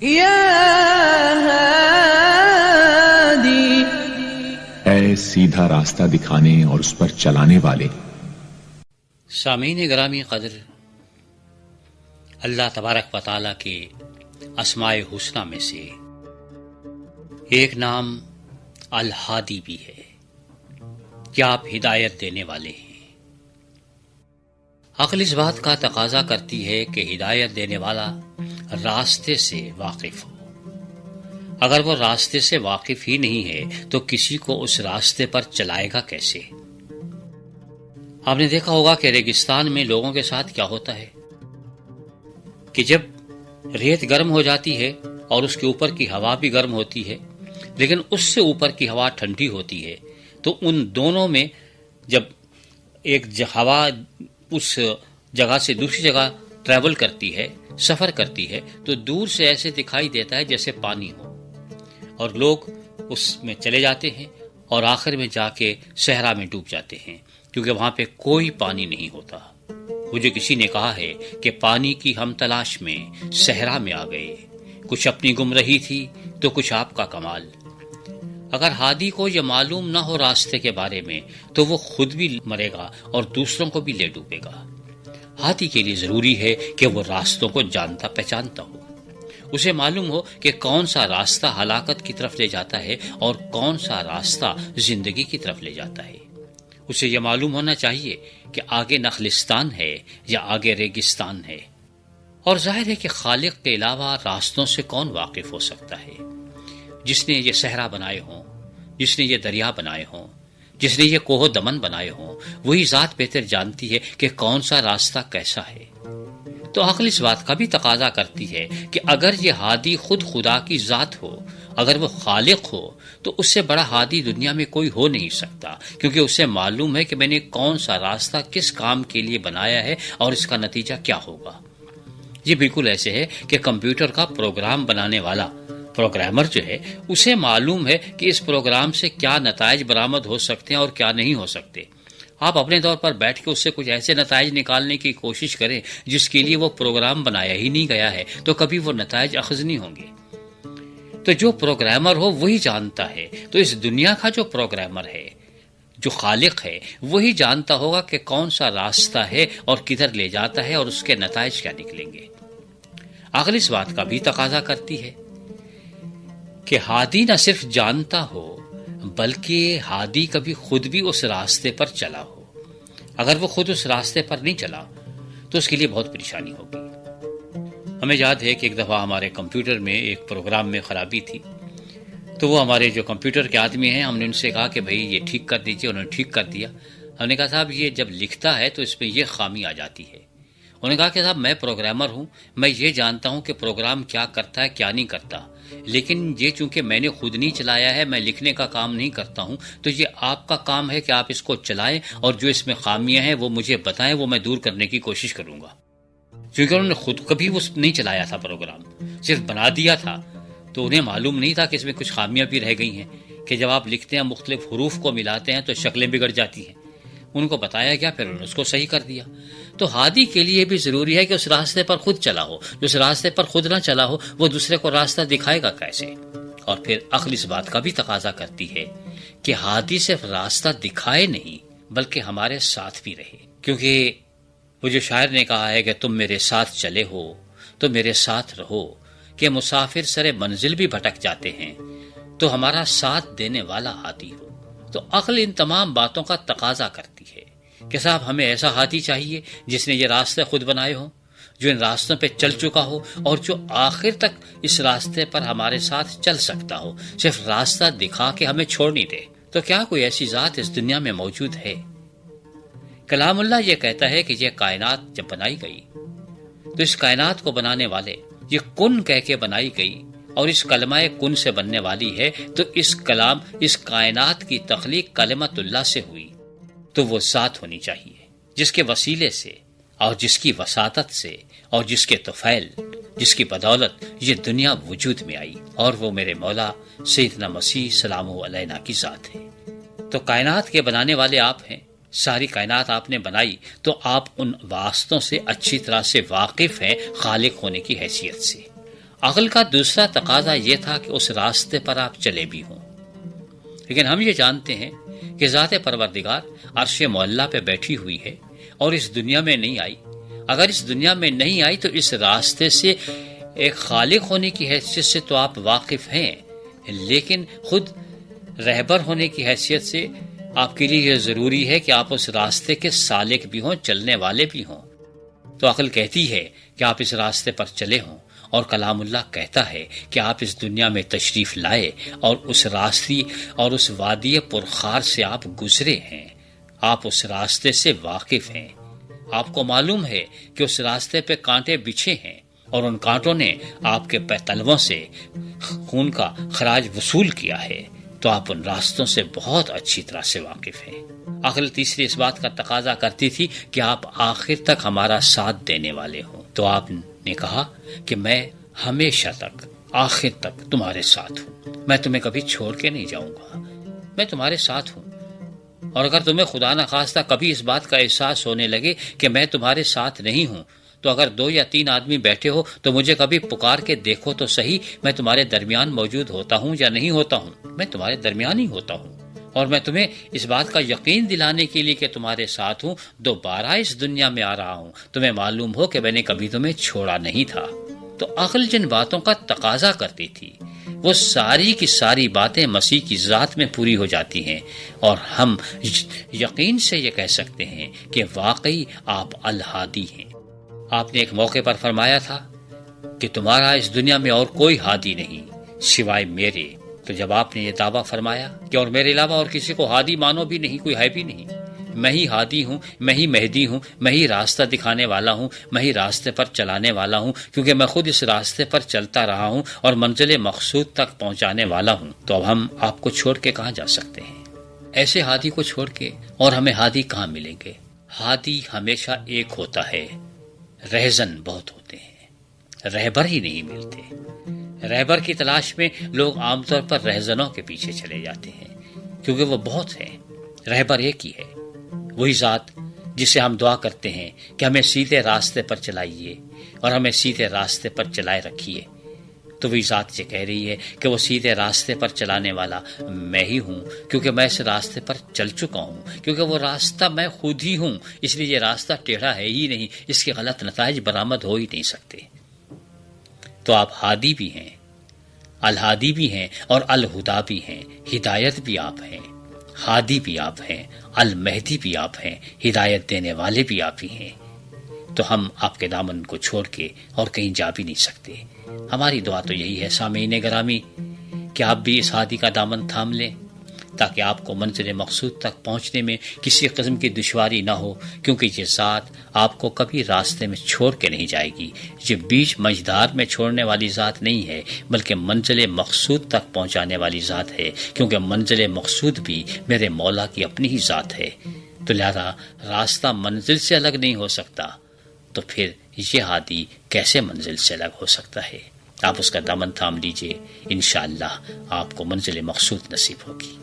یا ہادی، اے سیدھا راستہ دکھانے اور اس پر چلانے والے۔ سامعین گرامی قدر، اللہ تبارک و تعالیٰ کے اسماء حسنی میں سے ایک نام الہادی بھی ہے کہ آپ ہدایت دینے والے ہیں۔ عقل اس بات کا تقاضا کرتی ہے کہ ہدایت دینے والا راستے سے واقف ہو۔ اگر وہ راستے سے واقف ہی نہیں ہے تو کسی کو اس راستے پر چلائے گا کیسے؟ آپ نے دیکھا ہوگا کہ ریگستان میں لوگوں کے ساتھ کیا ہوتا ہے کہ جب ریت گرم ہو جاتی ہے اور اس کے اوپر کی ہوا بھی گرم ہوتی ہے، لیکن اس سے اوپر کی ہوا ٹھنڈی ہوتی ہے، تو ان دونوں میں جب ایک ہوا اس جگہ سے دوسری جگہ ٹریول کرتی ہے، سفر کرتی ہے، تو دور سے ایسے دکھائی دیتا ہے جیسے پانی ہو، اور لوگ اس میں چلے جاتے ہیں اور آخر میں جا کے صحرا میں ڈوب جاتے ہیں، کیونکہ وہاں پہ کوئی پانی نہیں ہوتا۔ مجھے کسی نے کہا ہے کہ پانی کی ہم تلاش میں صحرا میں آ گئے، کچھ اپنی گم رہی تھی تو کچھ آپ کا کمال۔ اگر ہادی کو یہ معلوم نہ ہو راستے کے بارے میں تو وہ خود بھی مرے گا اور دوسروں کو بھی لے ڈوبے گا۔ ہادی کے لیے ضروری ہے کہ وہ راستوں کو جانتا پہچانتا ہو، اسے معلوم ہو کہ کون سا راستہ ہلاکت کی طرف لے جاتا ہے اور کون سا راستہ زندگی کی طرف لے جاتا ہے۔ اسے یہ معلوم ہونا چاہیے کہ آگے نخلستان ہے یا آگے ریگستان ہے۔ اور ظاہر ہے کہ خالق کے علاوہ راستوں سے کون واقف ہو سکتا ہے؟ جس نے یہ صحرا بنائے ہوں، جس نے یہ دریا بنائے ہوں، جس نے یہ کوہ دمن بنائے ہوں، وہی ذات بہتر جانتی ہے کہ کون سا راستہ کیسا ہے۔ تو عقل اس بات کا بھی تقاضا کرتی ہے کہ اگر یہ ہادی خود خدا کی ذات ہو، اگر وہ خالق ہو، تو اس سے بڑا ہادی دنیا میں کوئی ہو نہیں سکتا، کیونکہ اسے معلوم ہے کہ میں نے کون سا راستہ کس کام کے لیے بنایا ہے اور اس کا نتیجہ کیا ہوگا۔ یہ بالکل ایسے ہے کہ کمپیوٹر کا پروگرام بنانے والا پروگرامر جو ہے، اسے معلوم ہے کہ اس پروگرام سے کیا نتائج برآمد ہو سکتے ہیں اور کیا نہیں ہو سکتے۔ آپ اپنے طور پر بیٹھ کے اس سے کچھ ایسے نتائج نکالنے کی کوشش کریں جس کے لیے وہ پروگرام بنایا ہی نہیں گیا ہے، تو کبھی وہ نتائج اخذ نہیں ہوں گے۔ تو جو پروگرامر ہو وہی جانتا ہے، تو اس دنیا کا جو پروگرامر ہے، جو خالق ہے، وہی جانتا ہوگا کہ کون سا راستہ ہے اور کدھر لے جاتا ہے اور اس کے نتائج کیا نکلیں گے۔ عقل اس بات کا بھی تقاضا کرتی ہے کہ ہادی نہ صرف جانتا ہو بلکہ ہادی کبھی خود بھی اس راستے پر چلا ہو۔ اگر وہ خود اس راستے پر نہیں چلا تو اس کے لیے بہت پریشانی ہوگی۔ ہمیں یاد ہے کہ ایک دفعہ ہمارے کمپیوٹر میں ایک پروگرام میں خرابی تھی، تو وہ ہمارے جو کمپیوٹر کے آدمی ہیں، ہم نے ان سے کہا کہ بھئی یہ ٹھیک کر دیجئے۔ انہوں نے ٹھیک کر دیا۔ ہم نے کہا صاحب یہ جب لکھتا ہے تو اس میں یہ خامی آ جاتی ہے۔ انہوں نے کہا کہ صاحب میں پروگرامر ہوں، میں یہ جانتا ہوں کہ پروگرام کیا کرتا ہے کیا نہیں کرتا، لیکن یہ چونکہ میں نے خود نہیں چلایا ہے، میں لکھنے کا کام نہیں کرتا ہوں، تو یہ آپ کا کام ہے کہ آپ اس کو چلائیں اور جو اس میں خامیاں ہیں وہ مجھے بتائیں، وہ میں دور کرنے کی کوشش کروں گا۔ چونکہ انہوں نے خود کبھی وہ نہیں چلایا تھا، پروگرام صرف بنا دیا تھا، تو انہیں معلوم نہیں تھا کہ اس میں کچھ خامیاں بھی رہ گئی ہیں، کہ جب آپ لکھتے ہیں مختلف حروف کو ملاتے ہیں تو شکلیں بگڑ جاتی ہیں۔ ان کو بتایا گیا، پھر انہوں نے اس کو صحیح کر دیا۔ تو ہادی کے لیے بھی ضروری ہے کہ اس راستے پر خود چلا ہو۔ جو اس راستے پر خود نہ چلا ہو وہ دوسرے کو راستہ دکھائے گا کیسے؟ اور پھر عقل اس بات کا بھی تقاضا کرتی ہے کہ ہادی صرف راستہ دکھائے نہیں بلکہ ہمارے ساتھ بھی رہے، کیونکہ وہ جو شاعر نے کہا ہے کہ تم میرے ساتھ چلے ہو تو میرے ساتھ رہو، کہ مسافر سرے منزل بھی بھٹک جاتے ہیں تو ہمارا ساتھ دینے والا ہادی ہو۔ تو عقل ان تمام باتوں کا تقاضا کرتی ہے کہ صاحب ہمیں ایسا ہادی چاہیے جس نے یہ راستے خود بنائے ہوں، جو ان راستوں پہ چل چکا ہو اور جو آخر تک اس راستے پر ہمارے ساتھ چل سکتا ہو، صرف راستہ دکھا کے ہمیں چھوڑ نہیں دے۔ تو کیا کوئی ایسی ذات اس دنیا میں موجود ہے؟ کلام اللہ یہ کہتا ہے کہ یہ کائنات جب بنائی گئی تو اس کائنات کو بنانے والے یہ کن کہہ کے بنائی گئی، اور اس کلمہ کن سے بننے والی ہے، تو اس کائنات کی تخلیق کلمت اللہ سے ہوئی، تو وہ ذات ہونی چاہیے جس کے وسیلے سے اور جس کی وساطت سے اور جس کے طفیل، جس کی بدولت یہ دنیا وجود میں آئی، اور وہ میرے مولا سیدنا مسیح سلام علیہ کی ذات ہے۔ تو کائنات کے بنانے والے آپ ہیں، ساری کائنات آپ نے بنائی، تو آپ ان واسطوں سے اچھی طرح سے واقف ہیں خالق ہونے کی حیثیت سے۔ عقل کا دوسرا تقاضا یہ تھا کہ اس راستے پر آپ چلے بھی ہوں، لیکن ہم یہ جانتے ہیں کہ ذات پروردگار عرش معلیٰ پہ بیٹھی ہوئی ہے اور اس دنیا میں نہیں آئی۔ اگر اس دنیا میں نہیں آئی تو اس راستے سے ایک خالق ہونے کی حیثیت سے تو آپ واقف ہیں، لیکن خود رہبر ہونے کی حیثیت سے آپ کے لیے یہ ضروری ہے کہ آپ اس راستے کے سالک بھی ہوں، چلنے والے بھی ہوں۔ تو عقل کہتی ہے کہ آپ اس راستے پر چلے ہوں، اور کلام اللہ کہتا ہے کہ آپ اس دنیا میں تشریف لائے اور اس راستے اور اس وادی پرخار سے آپ گزرے ہیں، آپ اس راستے سے واقف ہیں۔ آپ کو معلوم ہے کہ اس راستے پہ کانٹے بچھے ہیں اور ان کانٹوں نے آپ کے پہتلووں سے خون کا خراج وصول کیا ہے، تو آپ ان راستوں سے بہت اچھی طرح سے واقف ہیں۔ عقل تیسری اس بات کا تقاضا کرتی تھی کہ آپ آخر تک ہمارا ساتھ دینے والے ہوں، تو آپ نے کہا کہ میں ہمیشہ تک، آخر تک تمہارے ساتھ ہوں، میں تمہیں کبھی چھوڑ کے نہیں جاؤں گا، میں تمہارے ساتھ ہوں۔ اور اگر تمہیں خدا نخواستہ کبھی اس بات کا احساس ہونے لگے کہ میں تمہارے ساتھ نہیں ہوں، تو اگر 2 یا 3 آدمی بیٹھے ہو تو مجھے کبھی پکار کے دیکھو تو صحیح، میں تمہارے درمیان موجود ہوتا ہوں یا نہیں ہوتا ہوں، میں تمہارے درمیان ہی ہوتا ہوں۔ اور میں تمہیں اس بات کا یقین دلانے کے لیے کہ تمہارے ساتھ ہوں، دوبارہ اس دنیا میں آ رہا ہوں، تمہیں معلوم ہو کہ میں نے کبھی تمہیں چھوڑا نہیں تھا۔ تو عقل جن باتوں کا تقاضا کرتی تھی وہ ساری کی ساری باتیں مسیح کی ذات میں پوری ہو جاتی ہیں، اور ہم یقین سے یہ کہہ سکتے ہیں کہ واقعی آپ الہادی ہیں۔ آپ نے ایک موقع پر فرمایا تھا کہ تمہارا اس دنیا میں اور کوئی ہادی نہیں سوائے میرے۔ تو جب آپ نے یہ دعویٰ فرمایا کہ اور میرے علاوہ اور کسی کو ہادی مانو بھی نہیں، کوئی ہے بھی نہیں، میں ہی ہادی ہوں، میں ہی مہدی ہوں، میں ہی راستہ دکھانے والا ہوں، میں ہی راستے پر چلانے والا ہوں، کیونکہ میں خود اس راستے پر چلتا رہا ہوں اور منزل مقصود تک پہنچانے والا ہوں، تو اب ہم آپ کو چھوڑ کے کہاں جا سکتے ہیں؟ ایسے ہادی کو چھوڑ کے اور ہمیں ہادی کہاں ملیں گے؟ ہادی ہمیشہ ایک ہوتا ہے، رہزن بہت ہوتے ہیں، رہبر ہی نہیں ملتے۔ رہبر کی تلاش میں لوگ عام طور پر رہزنوں کے پیچھے چلے جاتے ہیں، کیونکہ وہ بہت ہیں، رہبر ایک ہی ہے، وہی ذات جس سے ہم دعا کرتے ہیں کہ ہمیں سیدھے راستے پر چلائیے اور ہمیں سیدھے راستے پر چلائے رکھیے۔ تو وہی ذات یہ کہہ رہی ہے کہ وہ سیدھے راستے پر چلانے والا میں ہی ہوں، کیونکہ میں اس راستے پر چل چکا ہوں، کیونکہ وہ راستہ میں خود ہی ہوں، اس لیے یہ راستہ ٹیڑھا ہے ہی نہیں، اس کے غلط نتائج برآمد ہو ہی نہیں سکتے۔ تو آپ ہادی بھی ہیں، الہادی بھی ہیں اور الہدا بھی ہیں، ہدایت بھی آپ ہیں، ہادی بھی آپ ہیں، المہدی بھی آپ ہیں، ہدایت دینے والے بھی آپ ہی ہیں۔ تو ہم آپ کے دامن کو چھوڑ کے اور کہیں جا بھی نہیں سکتے۔ ہماری دعا تو یہی ہے سامعین گرامی کہ آپ بھی اس ہادی کا دامن تھام لیں، تاکہ آپ کو منزل مقصود تک پہنچنے میں کسی قسم کی دشواری نہ ہو، کیونکہ یہ ذات آپ کو کبھی راستے میں چھوڑ کے نہیں جائے گی۔ یہ بیچ مجدار میں چھوڑنے والی ذات نہیں ہے، بلکہ منزل مقصود تک پہنچانے والی ذات ہے، کیونکہ منزل مقصود بھی میرے مولا کی اپنی ہی ذات ہے۔ تو لہذا راستہ منزل سے الگ نہیں ہو سکتا، تو پھر یہ ہادی کیسے منزل سے الگ ہو سکتا ہے؟ آپ اس کا دامن تھام لیجئے، انشاءاللہ آپ کو منزل مقصود نصیب ہوگی۔